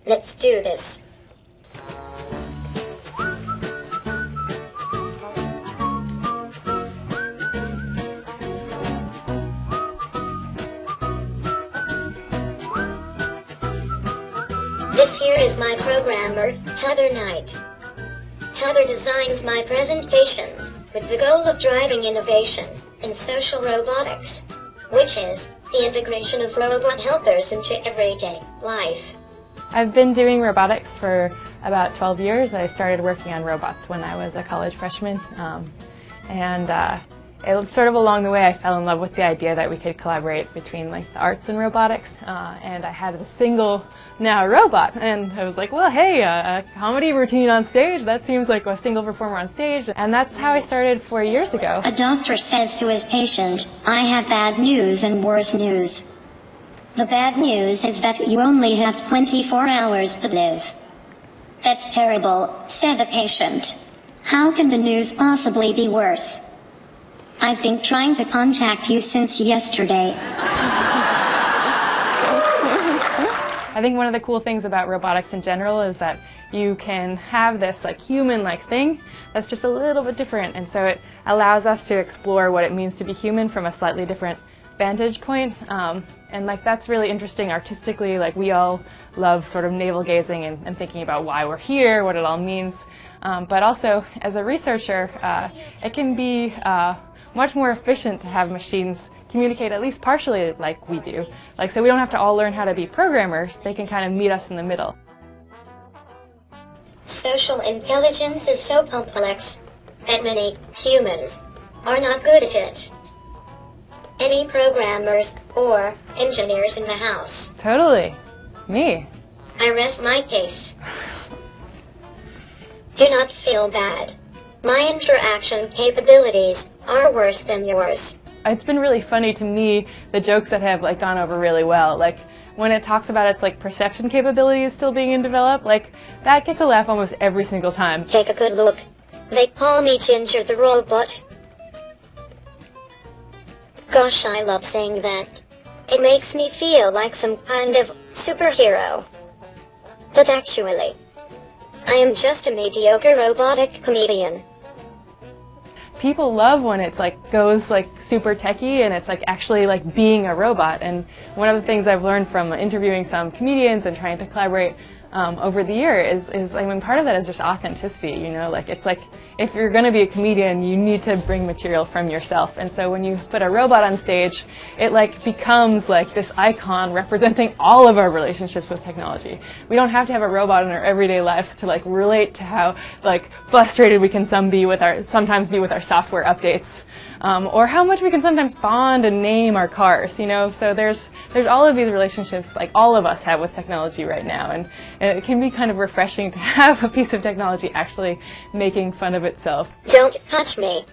Let's do this. This here is my programmer, Heather Knight. Heather designs my presentations with the goal of driving innovation in social robotics, which is the integration of robot helpers into everyday life. I've been doing robotics for about 12 years. I started working on robots when I was a college freshman, it sort of along the way I fell in love with the idea that we could collaborate between like the arts and robotics, and I had a single now robot, and I was like, well, hey, a comedy routine on stage, that seems like a single performer on stage, and that's how I started 4 years ago. A doctor says to his patient, I have bad news and worse news. The bad news is that you only have 24 hours to live. That's terrible, said the patient. How can the news possibly be worse? I've been trying to contact you since yesterday. I think one of the cool things about robotics in general is that you can have this like human-like thing that's just a little bit different, and so it allows us to explore what it means to be human from a slightly different vantage point, and like that's really interesting artistically. Like we all love sort of navel gazing and thinking about why we're here, what it all means, but also as a researcher it can be much more efficient to have machines communicate at least partially like we do. Like, so we don't have to all learn how to be programmers, they can kind of meet us in the middle. Social intelligence is so complex that many humans are not good at it. Any programmers or engineers in the house? Totally. Me. I rest my case. Do not feel bad. My interaction capabilities are worse than yours. It's been really funny to me, the jokes that have like gone over really well. Like when it talks about its like perception capabilities still being developed, like that gets a laugh almost every single time. Take a good look. They call me Ginger the Robot. Gosh, I love saying that. It makes me feel like some kind of superhero. But actually, I am just a mediocre robotic comedian. People love when it's like goes like super techie and it's like actually like being a robot. And one of the things I've learned from interviewing some comedians and trying to collaborate over the year is I mean, part of that is just authenticity, you know, like it's like if you're going to be a comedian, you need to bring material from yourself. And so when you put a robot on stage, it like becomes like this icon representing all of our relationships with technology. We don't have to have a robot in our everyday lives to like relate to how like frustrated we can sometimes be with our software updates, or how much we can sometimes bond and name our cars, you know. So there's all of these relationships like all of us have with technology right now, and it can be kind of refreshing to have a piece of technology actually making fun of itself. Don't touch me.